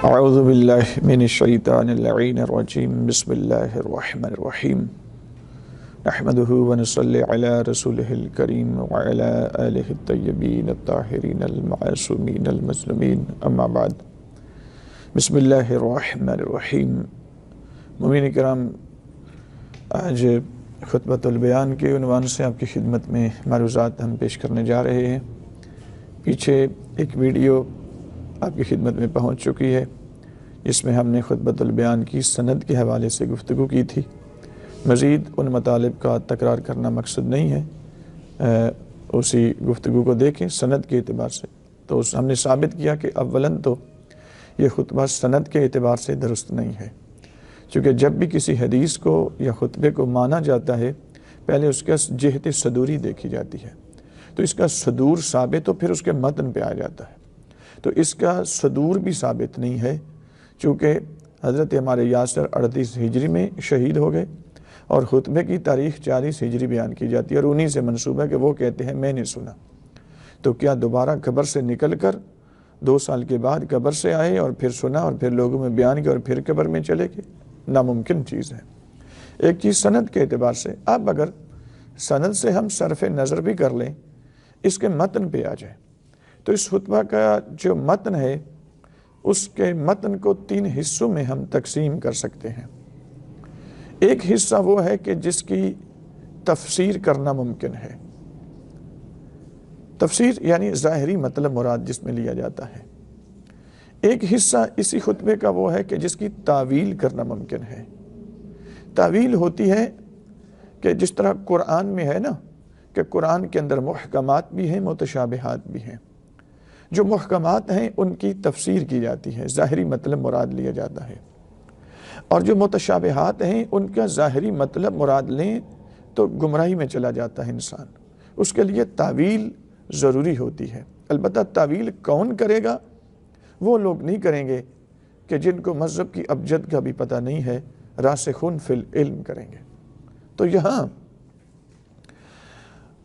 اعوذ باللہ من الشیطان اللعین الرجیم بسم اللہ الرحمن الرحیم نحمده ونصلی علی رسولہ الکریم وعلی آلہ الطیبین الطاہرین المعصومین المظلومین اما بعد بسم اللہ الرحمن الرحیم۔ مومنین کرام، آج خطبۃ البیان کے عنوان سے آپ کی خدمت میں معروضات ہم پیش کرنے جا رہے ہیں۔ پیچھے ایک ویڈیو آپ کی خدمت میں پہنچ چکی ہے جس میں ہم نے خطبۃ البیان کی سند کے حوالے سے گفتگو کی تھی۔ مزید ان مطالب کا تکرار کرنا مقصد نہیں ہے، اسی گفتگو کو دیکھیں سند کے اعتبار سے۔ تو ہم نے ثابت کیا کہ اولاً تو یہ خطبہ سند کے اعتبار سے درست نہیں ہے، چونکہ جب بھی کسی حدیث کو یا خطبے کو مانا جاتا ہے پہلے اس کا جہت صدوری دیکھی جاتی ہے، تو اس کا صدور ثابت تو پھر اس کے متن پہ آ جاتا ہے۔ تو اس کا صدور بھی ثابت نہیں ہے، چونکہ حضرت ہمارے یاسر 38 ہجری میں شہید ہو گئے اور خطبے کی تاریخ 40 ہجری بیان کی جاتی ہے، اور انہی سے منسوب ہے کہ وہ کہتے ہیں میں نے سنا۔ تو کیا دوبارہ قبر سے نکل کر 2 سال کے بعد قبر سے آئے اور پھر سنا اور پھر لوگوں میں بیان کیا اور پھر قبر میں چلے گئے؟ ناممکن چیز ہے۔ ایک چیز سند کے اعتبار سے، اب اگر سند سے ہم صرف نظر بھی کر لیں، اس کے متن پہ آ جائیں، تو اس خطبہ کا جو متن ہے اس کے متن کو 3 حصوں میں ہم تقسیم کر سکتے ہیں۔ ایک حصہ وہ ہے کہ جس کی تفسیر کرنا ممکن ہے، تفسیر یعنی ظاہری مطلب مراد جس میں لیا جاتا ہے۔ ایک حصہ اسی خطبے کا وہ ہے کہ جس کی تعویل کرنا ممکن ہے۔ تعویل ہوتی ہے کہ جس طرح قرآن میں ہے نا کہ قرآن کے اندر محکمات بھی ہیں، متشابہات بھی ہیں۔ جو محکمات ہیں ان کی تفسیر کی جاتی ہے، ظاہری مطلب مراد لیا جاتا ہے، اور جو متشابہات ہیں ان کا ظاہری مطلب مراد لیں تو گمراہی میں چلا جاتا ہے انسان۔ اس کے لیے تعویل ضروری ہوتی ہے۔ البتہ تعویل کون کرے گا؟ وہ لوگ نہیں کریں گے کہ جن کو مذہب کی ابجد کا بھی پتہ نہیں ہے، راسخون فی العلم کریں گے۔ تو یہاں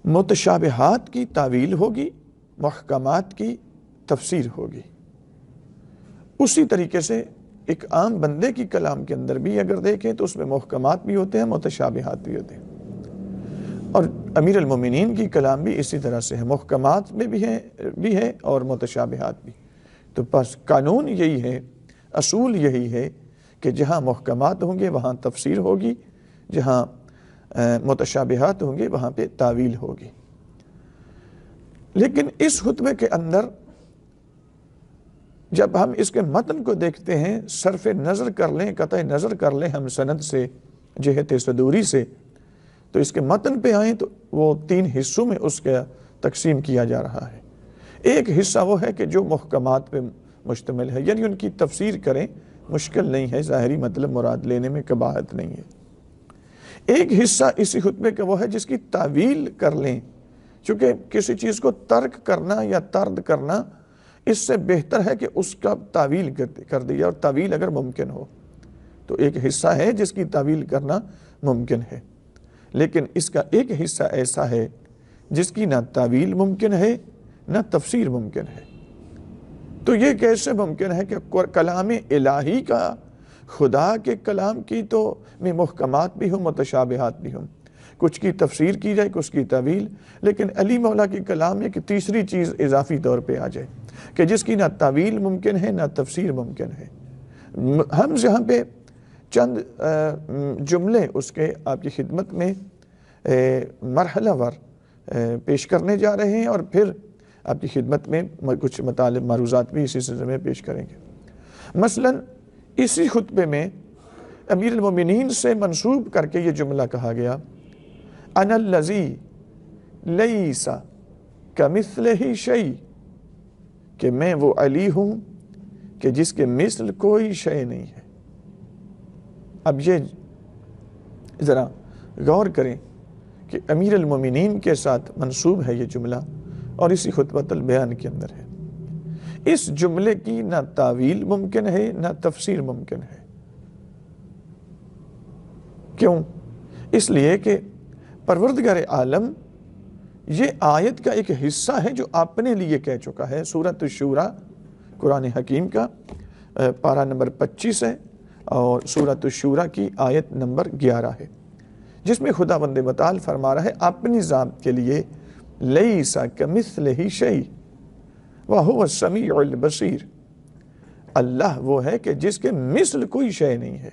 متشابہات کی تعویل ہوگی، محکمات کی تفسیر ہوگی۔ اسی طریقے سے ایک عام بندے کی کلام کے اندر بھی اگر دیکھیں تو اس میں محکمات بھی ہوتے ہیں، متشابہات بھی ہوتے ہیں، اور امیر المومنین کی کلام بھی اسی طرح سے ہے، محکمات میں بھی ہے اور متشابہات بھی۔ تو بس قانون یہی ہے، اصول یہی ہے کہ جہاں محکمات ہوں گے وہاں تفسیر ہوگی، جہاں متشابہات ہوں گے وہاں پہ تعویل ہوگی۔ لیکن اس خطبے کے اندر جب ہم اس کے متن کو دیکھتے ہیں، صرف نظر کر لیں، قطع نظر کر لیں ہم سند سے، جہت صدوری سے، تو اس کے متن پہ آئیں تو وہ 3 حصوں میں اس کا تقسیم کیا جا رہا ہے۔ ایک حصہ وہ ہے کہ جو محکمات پہ مشتمل ہے، یعنی ان کی تفسیر کریں، مشکل نہیں ہے، ظاہری مطلب مراد لینے میں قباحت نہیں ہے۔ ایک حصہ اسی خطبے کا وہ ہے جس کی تعویل کر لیں، چونکہ کسی چیز کو ترک کرنا یا طرد کرنا اس سے بہتر ہے کہ اس کا تعویل کر دیا، اور تعویل اگر ممکن ہو تو ایک حصہ ہے جس کی تعویل کرنا ممکن ہے، لیکن اس کا ایک حصہ ایسا ہے جس کی نہ تعویل ممکن ہے نہ تفسیر ممکن ہے۔ تو یہ کیسے ممکن ہے کہ کلام الہی کا، خدا کے کلام کی تو میں محکمات بھی ہوں، متشابہات بھی ہوں، کچھ کی تفسیر کی جائے، کچھ کی تعویل، لیکن علی مولا کی کلام میں کہ تیسری چیز اضافی طور پہ آ جائے کہ جس کی نہ تعویل ممکن ہے نہ تفسیر ممکن ہے۔ ہم یہاں پہ چند جملے اس کے آپ کی خدمت میں مرحلہ وار پیش کرنے جا رہے ہیں، اور پھر آپ کی خدمت میں کچھ مطالب معروضات بھی اسی سلسلے میں پیش کریں گے۔ مثلا اسی خطبے میں امیر المومنین سے منسوب کر کے یہ جملہ کہا گیا، انا الذی لیس کمثلہ شیء، کہ میں وہ علی ہوں کہ جس کے مثل کوئی شے نہیں ہے۔ اب یہ ذرا غور کریں کہ امیر المومنین کے ساتھ منسوب ہے یہ جملہ اور اسی خطبۃ البیان کے اندر ہے۔ اس جملے کی نہ تعویل ممکن ہے نہ تفسیر ممکن ہے۔ کیوں؟ اس لیے کہ پروردگار عالم یہ آیت کا ایک حصہ ہے جو اپنے لیے کہہ چکا ہے۔ سورۃ الشورى قرآن حکیم کا پارہ نمبر 25 ہے اور سورۃ الشورى کی آیت نمبر 11 ہے، جس میں خداوند متعال فرما رہا ہے اپنی ذات کے لیے لیس کمثلہ شیء وہو السمیع البصیر، اللہ وہ ہے کہ جس کے مثل کوئی شے نہیں ہے۔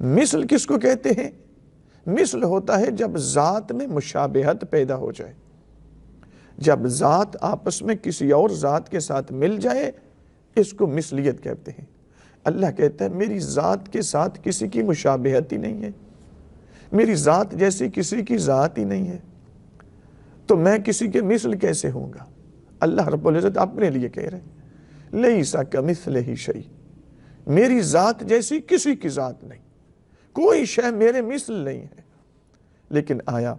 مثل کس کو کہتے ہیں؟ مثل ہوتا ہے جب ذات میں مشابہت پیدا ہو جائے، جب ذات آپس میں کسی اور ذات کے ساتھ مل جائے، اس کو مثلیت کہتے ہیں۔ اللہ کہتا ہے میری ذات کے ساتھ کسی کی مشابہت ہی نہیں ہے، میری ذات جیسی کسی کی ذات ہی نہیں ہے، تو میں کسی کے مثل کیسے ہوں گا؟ اللہ رب العزت اپنے لیے کہہ رہے ہیں لیس کمثلہ شیء، میری ذات جیسی کسی کی ذات نہیں، کوئی شے میرے مثل نہیں ہے۔ لیکن آیا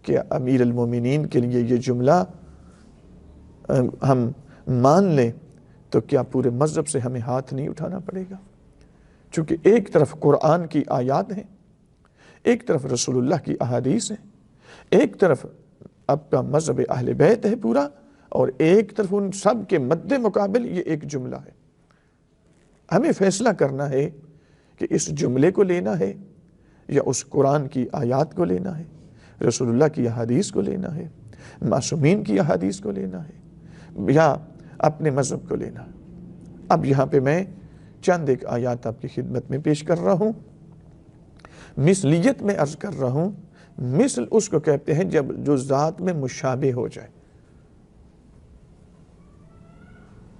کہ امیر المومنین کے لیے یہ جملہ ہم مان لیں تو کیا پورے مذہب سے ہمیں ہاتھ نہیں اٹھانا پڑے گا؟ چونکہ ایک طرف قرآن کی آیات ہیں، ایک طرف رسول اللہ کی احادیث ہیں، ایک طرف آپ کا مذہب اہل بیت ہے پورا، اور ایک طرف ان سب کے مد مقابل یہ ایک جملہ ہے۔ ہمیں فیصلہ کرنا ہے کہ اس جملے کو لینا ہے یا اس قرآن کی آیات کو لینا ہے، رسول اللہ کی احادیث کو لینا ہے، معصومین کی احادیث کو لینا ہے، یا اپنے مذہب کو لینا ہے۔ اب یہاں پہ میں چند ایک آیات آپ کی خدمت میں پیش کر رہا ہوں۔ مثلیت میں عرض کر رہا ہوں، مثل اس کو کہتے ہیں جب جو ذات میں مشابہ ہو جائے۔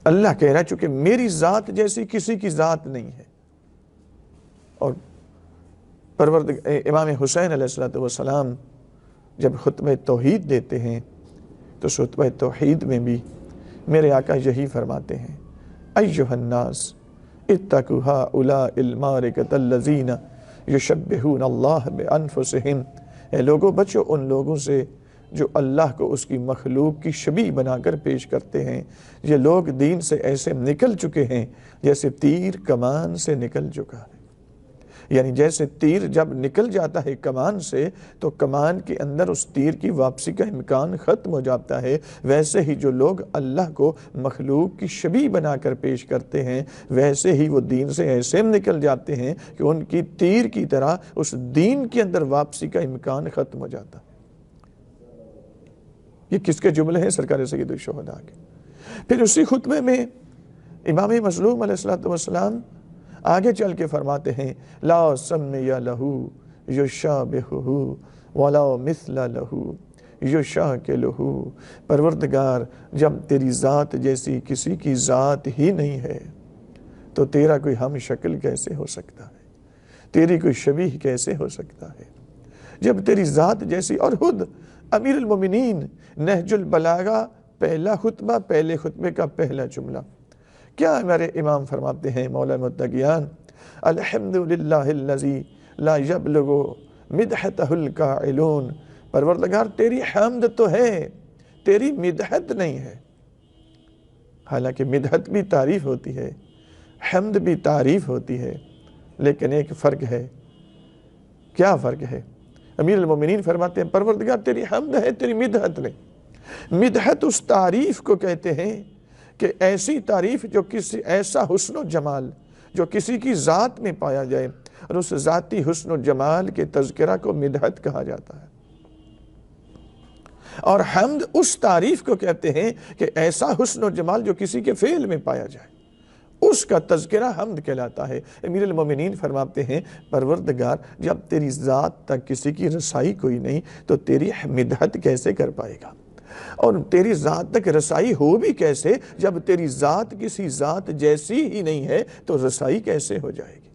اللہ کہہ رہا ہے چونکہ میری ذات جیسی کسی کی ذات نہیں ہے، اور امام حسین علیہ السلام جب خطبہ توحید دیتے ہیں تو خطبہ توحید میں بھی میرے آقا یہی فرماتے ہیں ایھا الناس اتقوا ہؤلاء الملائکۃ الذین یشبہون اللہ بانفسہم، اے لوگوں بچو ان لوگوں سے جو اللہ کو اس کی مخلوق کی شبیہ بنا کر پیش کرتے ہیں۔ یہ لوگ دین سے ایسے نکل چکے ہیں جیسے تیر کمان سے نکل چکا ہے، یعنی جیسے تیر جب نکل جاتا ہے کمان سے تو کمان کے اندر اس تیر کی واپسی کا امکان ختم ہو جاتا ہے، ویسے ہی جو لوگ اللہ کو مخلوق کی شبیہ بنا کر پیش کرتے ہیں ویسے ہی وہ دین سے ایسے نکل جاتے ہیں کہ ان کی تیر کی طرح اس دین کے اندر واپسی کا امکان ختم ہو جاتا ہے۔ یہ کس کے جملے ہیں؟ سرکار سید الشہداء کے۔ پھر اسی خطبے میں امام مظلوم علیہ السلام آگے چل کے فرماتے ہیں لا سمی لہو یشابہہ ولا مثل لہو یشاکلہ، پروردگار جب تیری ذات جیسی کسی کی ذات ہی نہیں ہے تو تیرا کوئی ہم شکل کیسے ہو سکتا ہے، تیری کوئی شبیہ کیسے ہو سکتا ہے جب تیری ذات جیسی۔ اور خود امیر المومنین نہج البلاغہ پہلا خطبہ، پہلے خطبے کا پہلا جملہ کیا ہمارے امام فرماتے ہیں مولا متقیان الحمدللہ الذی لا یبلغ مدحتہ القائلون، پروردگار تیری حمد تو ہے، تیری مدحت نہیں ہے۔ حالانکہ مدحت بھی تعریف ہوتی ہے، حمد بھی تعریف ہوتی ہے، لیکن ایک فرق ہے۔ کیا فرق ہے؟ امیر المومنین فرماتے ہیں پروردگار تیری حمد ہے، تیری مدحت نہیں۔ مدحت اس تعریف کو کہتے ہیں کہ ایسی تعریف جو کسی ایسا حسن و جمال جو کسی کی ذات میں پایا جائے، اور اس ذاتی حسن و جمال کے تذکرہ کو مدحت کہا جاتا ہے۔ اور حمد اس تعریف کو کہتے ہیں کہ ایسا حسن و جمال جو کسی کے فعل میں پایا جائے، اس کا تذکرہ حمد کہلاتا ہے۔ امیر المومنین فرماتے ہیں پروردگار جب تیری ذات تک کسی کی رسائی کوئی نہیں تو تیری مدحت کیسے کر پائے گا، اور تیری ذات تک رسائی ہو بھی کیسے جب تیری ذات کسی ذات جیسی ہی نہیں ہے تو رسائی کیسے ہو جائے گی۔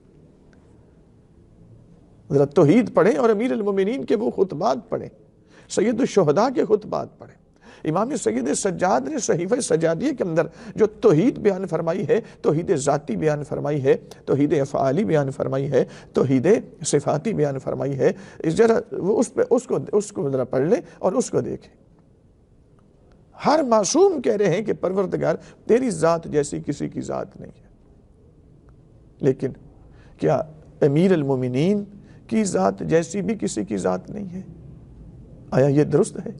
ذرا توحید پڑھیں اور امیر المومنین کے وہ خطبات پڑھیں، سید الشہداء کے خطبات پڑھیں۔ امام سید سجاد نے صحیفہ سجادیہ کے اندر جو توحید بیان فرمائی ہے، توحید ذاتی بیان فرمائی ہے، توحید افعالی بیان فرمائی ہے، توحید صفاتی بیان فرمائی ہے، اس کو ذرا پڑھ لیں اور اس کو دیکھیں۔ ہر معصوم کہہ رہے ہیں کہ پروردگار تیری ذات جیسی کسی کی ذات نہیں ہے، لیکن کیا امیر المومنین کی ذات جیسی بھی کسی کی ذات نہیں ہے؟ آیا یہ درست ہے؟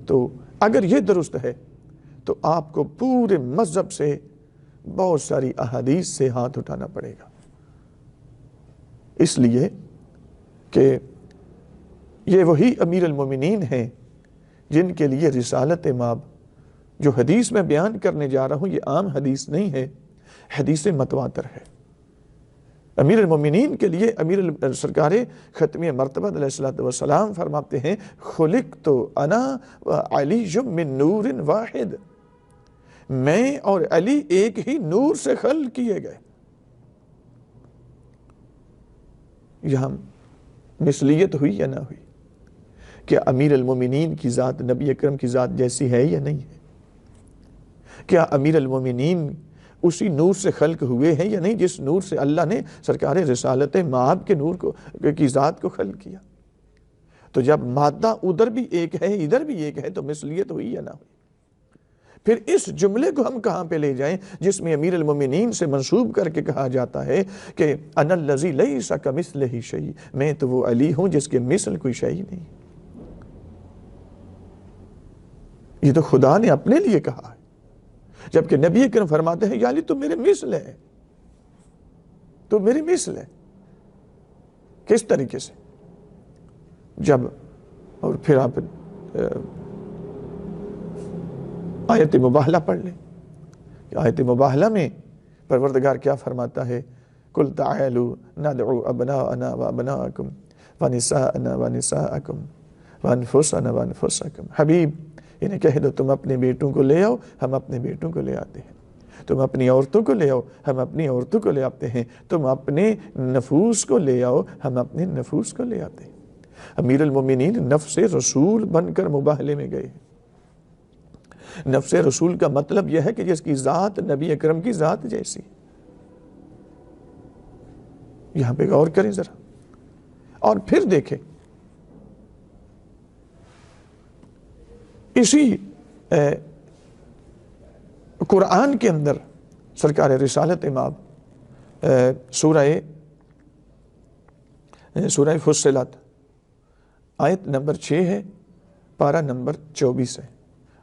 تو اگر یہ درست ہے تو آپ کو پورے مذہب سے بہت ساری احادیث سے ہاتھ اٹھانا پڑے گا، اس لیے کہ یہ وہی امیر المومنین ہیں جن کے لیے رسالت مآب جو حدیث میں بیان کرنے جا رہا ہوں یہ عام حدیث نہیں ہے، حدیث متواتر ہے۔ امیر المومنین کے لیے سرکار ختمی مرتبہ علیہ السلام فرماتے ہیں خلقت انا وعلی من نور واحد، میں اور علی ایک ہی نور سے خلق کیے گئے۔ یہاں مثلیت ہوئی یا نہ ہوئی؟ کیا امیر المومنین کی ذات نبی اکرم کی ذات جیسی ہے یا نہیں ہے؟ کیا امیر المومنین اسی نور سے خلق ہوئے ہیں یا نہیں جس نور سے اللہ نے سرکار رسالت مآب کے نور کی ذات کو خلق کیا؟ تو جب مادہ ادھر بھی ایک ہے ادھر بھی ایک ہے تو مثلیت ہوئی یا نہ ہوئی؟ پھر اس جملے کو ہم کہاں پہ لے جائیں جس میں امیر المومنین سے منسوب کر کے کہا جاتا ہے کہ انا الذی لیس کمثلہ شیء، میں تو وہ علی ہوں جس کے مثل کوئی شے ہی نہیں۔ یہ تو خدا نے اپنے لیے کہا ہے، جبکہ نبی اکرم فرماتے ہیں یا علی تو میرے مثل ہے، تو میری مثل ہے۔ کس طریقے سے؟ جب اور پھر آپ آیت مباہلہ پڑھ لیں، آیت مباہلہ میں پروردگار کیا فرماتا ہے؟ قُلْ تَعَالُوا نَدْعُوا أَبْنَاءَنَا وَأَبْنَاءَكُمْ وَنِسَاءَنَا وَنِسَاءَكُمْ وَأَنفُسَنَا وَأَنفُسَكُمْ۔ حبیب انہیں کہہ دو تم اپنے بیٹوں کو لے آؤ، ہم اپنے بیٹوں کو لے آتے ہیں، تم اپنی عورتوں کو لے آؤ، ہم اپنی عورتوں کو لے آتے ہیں، تم اپنے نفوس کو لے آؤ، ہم اپنے نفوس کو لے آتے ہیں۔ امیر المومنین نفس رسول بن کر مباہلے میں گئے۔ نفس رسول کا مطلب یہ ہے کہ جس کی ذات نبی اکرم کی ذات جیسی۔ یہاں پہ غور کریں ذرا اور پھر دیکھیں اسی قرآن کے اندر سرکار رسالت مآب سورہ فصلت آیت نمبر 6 ہے، پارہ نمبر 24 ہے،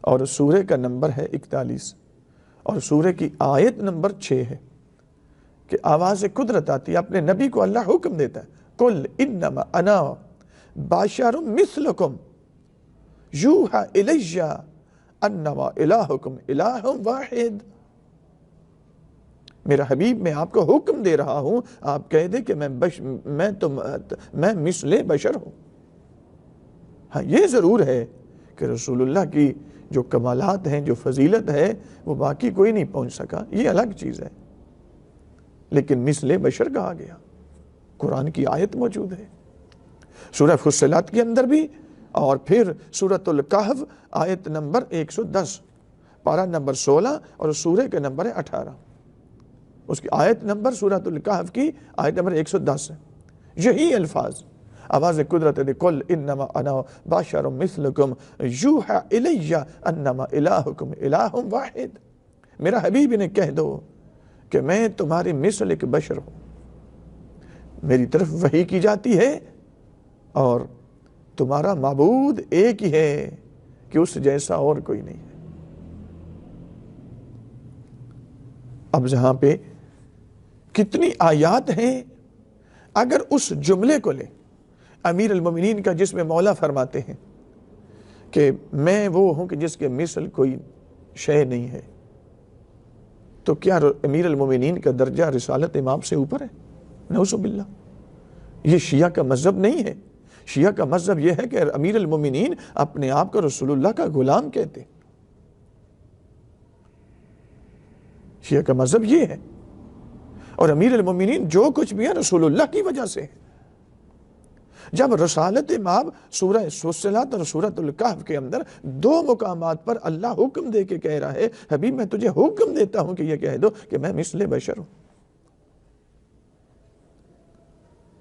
اور سورہ کا نمبر ہے 41، اور سورہ کی آیت نمبر 6 ہے کہ آواز قدرت آتی ہے، اپنے نبی کو اللہ حکم دیتا ہے قُلْ إِنَّمَا أَنَا بَشَرٌ مِثْلُكُمْ یوحیٰ الیہ انما الہکم الہ واحد۔ میرا حبیب میں آپ کو حکم دے رہا ہوں، آپ کہہ دیں کہ میں مثل بشر ہوں۔ ہاں یہ ضرور ہے کہ رسول اللہ کی جو کمالات ہیں، جو فضیلت ہے، وہ باقی کوئی نہیں پہنچ سکا، یہ الگ چیز ہے، لیکن مثل بشر کہا گیا۔ قرآن کی آیت موجود ہے سورہ فصلت کے اندر بھی، اور پھر سورۃ الکہف آیت نمبر 110، پارہ نمبر 16 اور سورہ کا نمبر 18، اس کی آیت نمبر سورۃ الکہف کی آیت نمبر 110 ہے، یہی الفاظ آواز قدرت دے قُلْ إِنَّمَا أَنَا بَشَرٌ مِثْلُكُمْ یوحیٰ الیہ انما الہکم الہ واحد۔ میرا حبیب انہیں کہہ دو کہ میں تمہاری مثل ایک بشر ہوں، میری طرف وحی کی جاتی ہے اور تمہارا معبود ایک ہی ہے کہ اس جیسا اور کوئی نہیں ہے۔ اب جہاں پہ کتنی آیات ہیں، اگر اس جملے کو لیں امیر المومنین کا جس میں مولا فرماتے ہیں کہ میں وہ ہوں کہ جس کے مثل کوئی شے نہیں ہے، تو کیا امیر المومنین کا درجہ رسالت مآب سے اوپر ہے؟ نعوذ باللہ۔ یہ شیعہ کا مذہب نہیں ہے، شیعہ کا مذہب یہ ہے کہ امیر المومنین اپنے آپ کو رسول اللہ کا غلام کہتے ہیں، شیعہ کا مذہب یہ ہے، اور امیر المومنین جو کچھ بھی ہے رسول اللہ کی وجہ سے ہے۔ جب رسالت مآب سورہ فصلت اور سورۃ الکہف کے اندر دو مقامات پر اللہ حکم دے کے کہہ رہا ہے حبیب میں تجھے حکم دیتا ہوں کہ یہ کہہ دو کہ میں مثل بشر ہوں،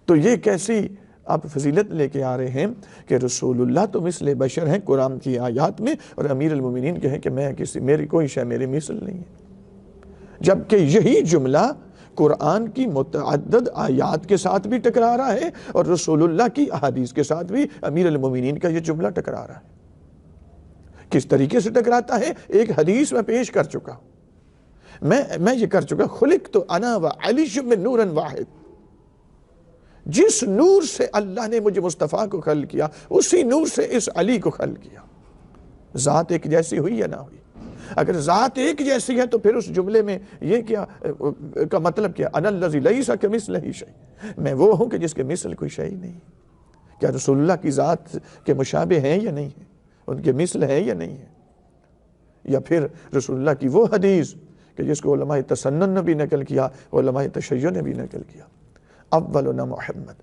تو یہ کیسی آپ فضیلت لے کے آ رہے ہیں کہ رسول اللہ تو مثل بشر ہیں قرآن کی آیات میں، اور امیر المومنین کہیں کہ میری کوئی شے میری مثل نہیں ہے، جبکہ یہی جملہ قرآن کی متعدد آیات کے ساتھ بھی ٹکرا رہا ہے اور رسول اللہ کی احادیث کے ساتھ بھی امیر المومنین کا یہ جملہ ٹکرا رہا ہے۔ کس طریقے سے ٹکراتا ہے؟ ایک حدیث میں پیش کر چکا ہوں، میں یہ کر چکا، خلقت انا وعلی من نور واحد، جس نور سے اللہ نے مجھے مصطفیٰ کو خلق کیا اسی نور سے اس علی کو خلق کیا۔ ذات ایک جیسی ہوئی یا نہ ہوئی؟ اگر ذات ایک جیسی ہے تو پھر اس جملے میں یہ کیا کا مطلب کیا؟ انا الذی لیس کمثلہ شیء، میں وہ ہوں کہ جس کے مثل کوئی شے نہیں۔ کیا رسول اللہ کی ذات کے مشابہ ہیں یا نہیں ہیں؟ ان کے مثل ہے یا نہیں ہے؟ یا پھر رسول اللہ کی وہ حدیث کہ جس کو علماء تسنن نے بھی نقل کیا، علماء تشیع نے بھی نقل کیا، اولنا محمد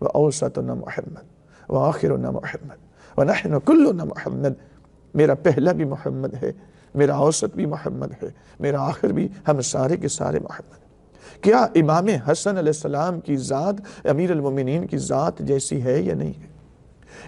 واوسطنا محمد وآخرنا محمد ونحن کلنا محمد، میرا پہلا بھی محمد ہے، میرا اوسط بھی محمد ہے، میرا آخر بھی، ہم سارے کے سارے محمد۔ کیا امام حسن علیہ السلام کی ذات امیر المومنین کی ذات جیسی ہے یا نہیں ہے؟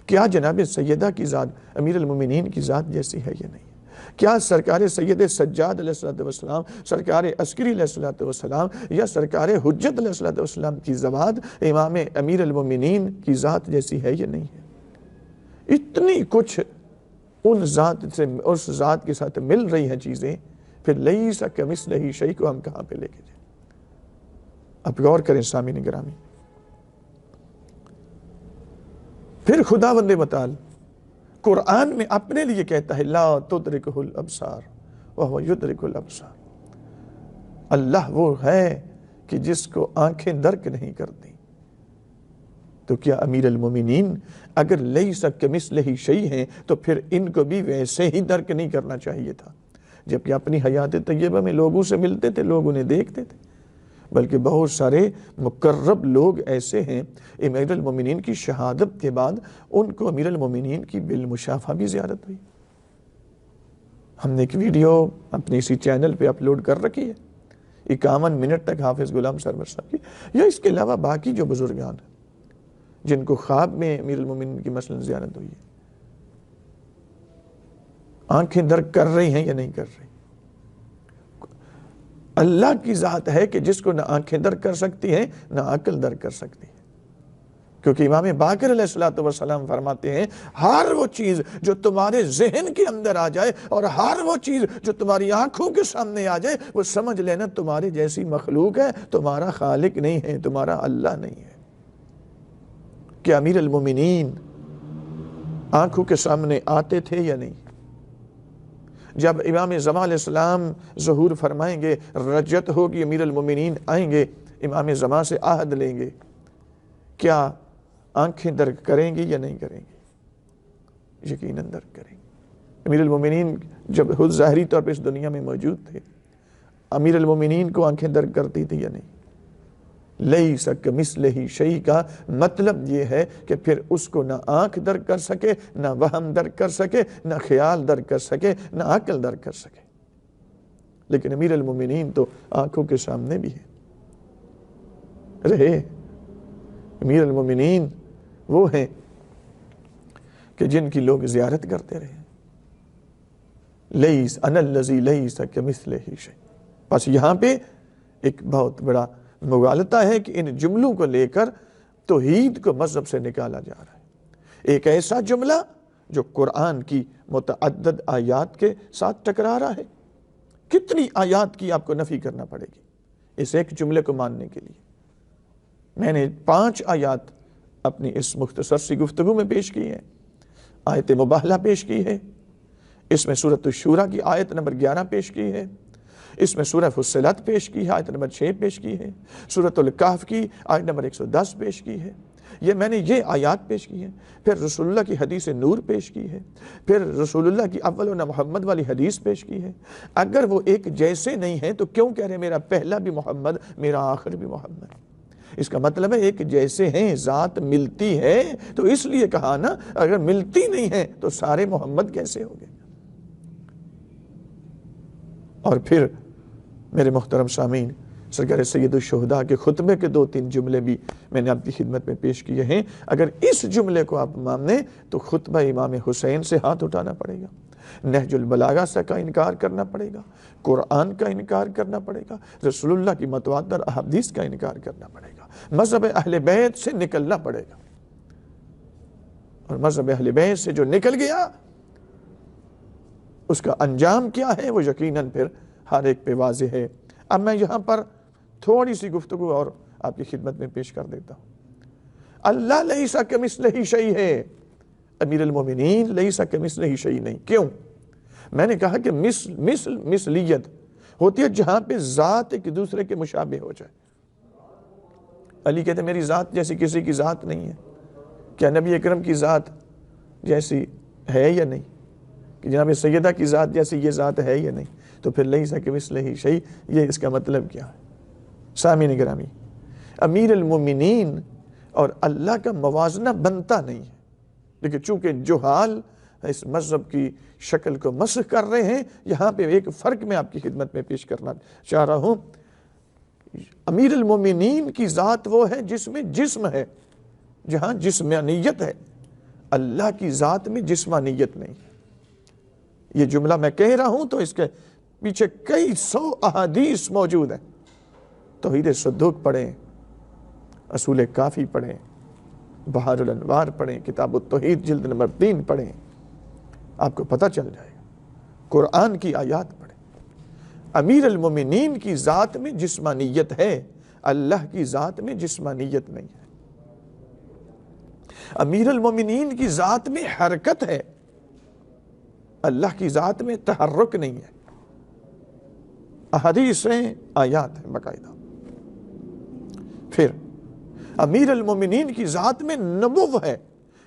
کیا جناب سیدہ کی ذات امیر المومنین کی ذات جیسی ہے یا نہیں؟ کیا سرکار سید سجاد علیہ السلام، سرکار عسکری علیہ السلام یا سرکار حجت علیہ السلام کی ذات امام امیر المومنین کی ذات جیسی ہے یا نہیں ہے؟ اتنی کچھ ان ذات سے، اس ذات کے ساتھ مل رہی ہیں چیزیں، پھر لیس کمثلہ شیء کو ہم کہاں پہ لے کے جائیں؟ اب غور کریں سامعین گرامی، پھر خداوند متعال قرآن میں اپنے لیے کہتا ہے لا تدرکہ الابصار وہو یدرک الابصار، اللہ وہ ہے کہ جس کو آنکھیں درک نہیں کرتی۔ تو کیا امیر المومنین اگر لیس کمثلہ شیء ہیں تو پھر ان کو بھی ویسے ہی درک نہیں کرنا چاہیے تھا؟ جبکہ اپنی حیات طیبہ میں لوگوں سے ملتے تھے، لوگ انہیں دیکھتے تھے، بلکہ بہت سارے مقرب لوگ ایسے ہیں امیر المومنین کی شہادت کے بعد ان کو امیر المومنین کی بالمشافہ بھی زیارت ہوئی۔ ہم نے ایک ویڈیو اپنے اسی چینل پہ اپلوڈ کر رکھی ہے 51 منٹ تک حافظ غلام سرور صاحب کی، یا اس کے علاوہ باقی جو بزرگان ہیں جن کو خواب میں امیر المومنین کی مثلا زیارت ہوئی ہے، آنکھیں درک کر رہی ہیں یا نہیں کر رہی؟ اللہ کی ذات ہے کہ جس کو نہ آنکھیں درک کر سکتی ہیں نہ عقل درک کر سکتی ہے، کیونکہ امام باقر علیہ السلام فرماتے ہیں ہر وہ چیز جو تمہارے ذہن کے اندر آ جائے اور ہر وہ چیز جو تمہاری آنکھوں کے سامنے آ جائے وہ سمجھ لینا تمہاری جیسی مخلوق ہے، تمہارا خالق نہیں ہے، تمہارا اللہ نہیں ہے۔ کہ امیر المومنین آنکھوں کے سامنے آتے تھے یا نہیں؟ جب امام زمان علیہ السلام ظہور فرمائیں گے، رجت ہوگی، امیر المومنین آئیں گے، امام زمان سے عہد لیں گے، کیا آنکھیں درک کریں گی یا نہیں کریں گی؟ یقیناً درک کریں گے۔ امیر المومنین جب خود ظاہری طور پہ اس دنیا میں موجود تھے، امیر المومنین کو آنکھیں درک کرتی تھی یا نہیں؟ لیس کمثلہ شیء کا مطلب یہ ہے کہ پھر اس کو نہ آنکھ درک کر سکے، نہ وہم درک کر سکے، نہ خیال درک کر سکے، نہ عقل درک کر سکے۔ لیکن امیر المومنین تو آنکھوں کے سامنے بھی ہے رہے۔ امیر المومنین وہ ہیں کہ جن کی لوگ زیارت کرتے رہے۔ لیس انا الذی لیس کمثلہ شیء۔ بس یہاں پہ ایک بہت بڑا مغالطہ ہے کہ ان جملوں کو لے کر توحید کو مذہب سے نکالا جا رہا ہے۔ ایک ایسا جملہ جو قرآن کی متعدد آیات کے ساتھ ٹکرا رہا ہے، کتنی آیات کی آپ کو نفی کرنا پڑے گی اس ایک جملے کو ماننے کے لیے؟ میں نے 5 آیات اپنی اس مختصر سی گفتگو میں پیش کی ہیں۔ آیت مباہلہ پیش کی ہے، اس میں سورۃ الشورى کی آیت نمبر 11 پیش کی ہے، اس میں سورہ فصلت پیش کی ہے، آیت نمبر 6 پیش کی ہے، سورۃ الکہف کی آیت نمبر 110 پیش کی ہے۔ میں نے یہ آیات پیش کی ہیں، پھر رسول اللہ کی حدیث نور پیش کی ہے، پھر رسول اللہ کی اولنا محمد والی حدیث پیش کی ہے۔ اگر وہ ایک جیسے نہیں ہیں تو کیوں کہہ رہے میرا پہلا بھی محمد، میرا آخر بھی محمد؟ اس کا مطلب ہے ایک جیسے ہیں، ذات ملتی ہے، تو اس لیے کہا نا اگر ملتی نہیں ہے تو سارے محمد کیسے ہو گئے؟ اور پھر میرے محترم سامعین، سرکار سید الشہداء کے خطبے کے 2-3 جملے بھی میں نے آپ کی خدمت میں پیش کیے ہیں۔ اگر اس جملے کو آپ مانیں تو خطبہ امام حسین سے ہاتھ اٹھانا پڑے گا، نہج البلاغہ سے کا انکار کرنا پڑے گا، قرآن کا انکار کرنا پڑے گا، رسول اللہ کی متواتر احادیث کا انکار کرنا پڑے گا، مذہب اہل بیت سے نکلنا پڑے گا۔ اور مذہب اہل بیت سے جو نکل گیا اس کا انجام کیا ہے؟ وہ یقیناً پھر ہر ایک پہ واضح ہے۔ اب میں یہاں پر تھوڑی سی گفتگو اور آپ کی خدمت میں پیش کر دیتا ہوں۔ اللہ لیس کمثلہ شیء ہے، امیر المومنین لیس کمثلہ شیء نہیں۔ کیوں؟ میں نے کہا کہ مثلیت ہوتی ہے جہاں پہ ذات ایک دوسرے کے مشابہ ہو جائے۔ علی کہتے ہیں میری ذات جیسی کسی کی ذات نہیں ہے۔ کیا نبی اکرم کی ذات جیسی ہے یا نہیں؟ کہ جناب سیدہ کی ذات جیسی یہ ذات ہے یا نہیں؟ تو پھر لیس کمثلہ شیء، یہ اس کا مطلب کیا ہے؟ سامعین گرامی، امیر المومنین اور اللہ کا موازنہ بنتا نہیں ہے، لیکن چونکہ جہال اس مذہب کی شکل کو مسخ کر رہے ہیں، یہاں پہ ایک فرق میں آپ کی خدمت میں پیش کرنا چاہ رہا ہوں۔ امیر المومنین کی ذات وہ ہے جس میں جسم ہے، جہاں جسمانیت ہے۔ اللہ کی ذات میں جسمانیت نہیں ہے۔ یہ جملہ میں کہہ رہا ہوں تو اس کے پیچھے کئی سو احادیث موجود ہیں۔ توحید صدوق پڑھیں، اصول کافی پڑھیں، بہار الانوار پڑھیں، کتاب التوحید جلد نمبر 3 پڑھیں، آپ کو پتہ چل جائے گا۔ قرآن کی آیات پڑھیں۔ امیر المومنین کی ذات میں جسمانیت ہے، اللہ کی ذات میں جسمانیت نہیں ہے۔ امیر المومنین کی ذات میں حرکت ہے، اللہ کی ذات میں تحرک نہیں ہے۔ احادیث ہیں، آیات ہیں باقاعدہ۔ پھر امیر المومنین کی ذات میں نمو ہے،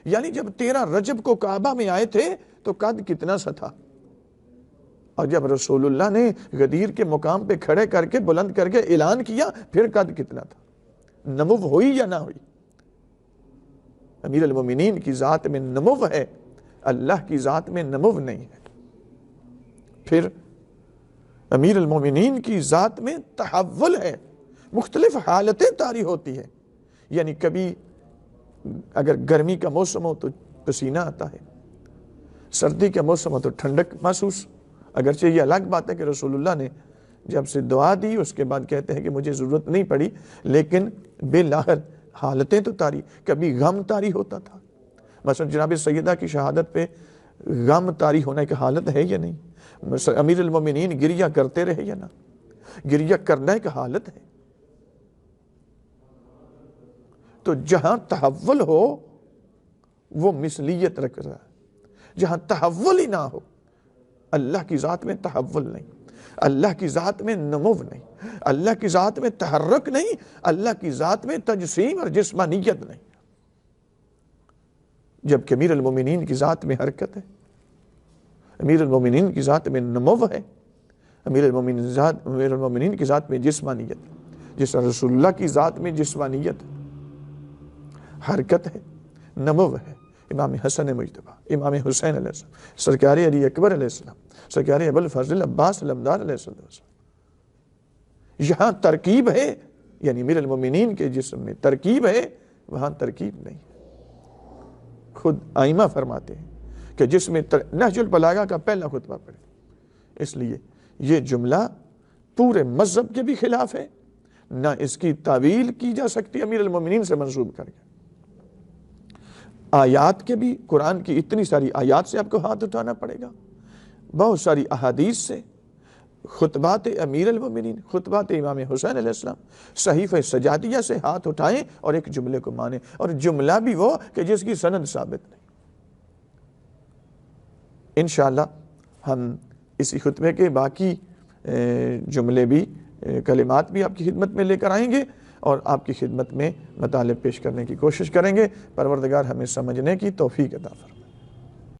یعنی جب 13 رجب کو کعبہ میں آئے تھے تو قد کتنا سا تھا، اور جب رسول اللہ نے غدیر کے مقام پہ کھڑے کر کے بلند کر کے اعلان کیا پھر قد کتنا تھا؟ نمو ہوئی یا نہ ہوئی؟ امیر المومنین کی ذات میں نمو ہے، اللہ کی ذات میں نمو نہیں ہے۔ پھر امیر المومنین کی ذات میں تحول ہے، مختلف حالتیں طاری ہوتی ہیں، یعنی کبھی اگر گرمی کا موسم ہو تو پسینہ آتا ہے، سردی کا موسم ہو تو ٹھنڈک محسوس۔ اگرچہ یہ الگ بات ہے کہ رسول اللہ نے جب سے دعا دی اس کے بعد کہتے ہیں کہ مجھے ضرورت نہیں پڑی، لیکن بالآخر حالتیں تو طاری، کبھی غم طاری ہوتا تھا۔ مثلا جناب سیدہ کی شہادت پہ غم طاری ہونے کی حالت ہے یا نہیں؟ امیر المومنین گریہ کرتے رہے یا نہ؟ گریہ کرنے کی حالت ہے۔ تو جہاں تحول ہو وہ مثلیت رکھ رہا ہے، جہاں تحول ہی نہ ہو، اللہ کی ذات میں تحول نہیں، اللہ کی ذات میں نمو نہیں، اللہ کی ذات میں تحرک نہیں، اللہ کی ذات میں تجسیم اور جسمانیت نہیں، جبکہ امیر المومنین کی ذات میں حرکت ہے، امیر المومنین کی ذات میں نمو ہے، امیر المومنین کی ذات میں جسمانیت، جس طرح رسول اللہ کی ذات میں جسمانیت حرکت ہے، نمو ہے۔ امام حسن مجتبیٰ، امام حسین علیہ السلام، سرکار علی اکبر علیہ السلام، سرکار ابوالفضل عباس علمدار علیہ السلام، یہاں ترکیب ہے، یعنی امیر المومنین کے جسم میں ترکیب ہے، وہاں ترکیب نہیں ہے۔ خود آئمہ فرماتے ہیں کہ جس میں نہج البلاغہ کا پہلا خطبہ پڑھے، اس لیے یہ جملہ پورے مذہب کے بھی خلاف ہے، نہ اس کی تعویل کی جا سکتی امیر المومنین سے منسوب کر کے۔ آیات کے بھی، قرآن کی اتنی ساری آیات سے آپ کو ہاتھ اٹھانا پڑے گا، بہت ساری احادیث سے، خطبات امیر المومنین، خطبات امام حسین علیہ السلام، صحیفہ سجادیہ سے ہاتھ اٹھائیں اور ایک جملے کو مانیں، اور جملہ بھی وہ کہ جس کی سند ثابت نہیں۔ انشاءاللہ ہم اسی خطبے کے باقی جملے بھی، کلمات بھی آپ کی خدمت میں لے کر آئیں گے اور آپ کی خدمت میں مطالب پیش کرنے کی کوشش کریں گے۔ پروردگار ہمیں سمجھنے کی توفیق عطا فرمائے۔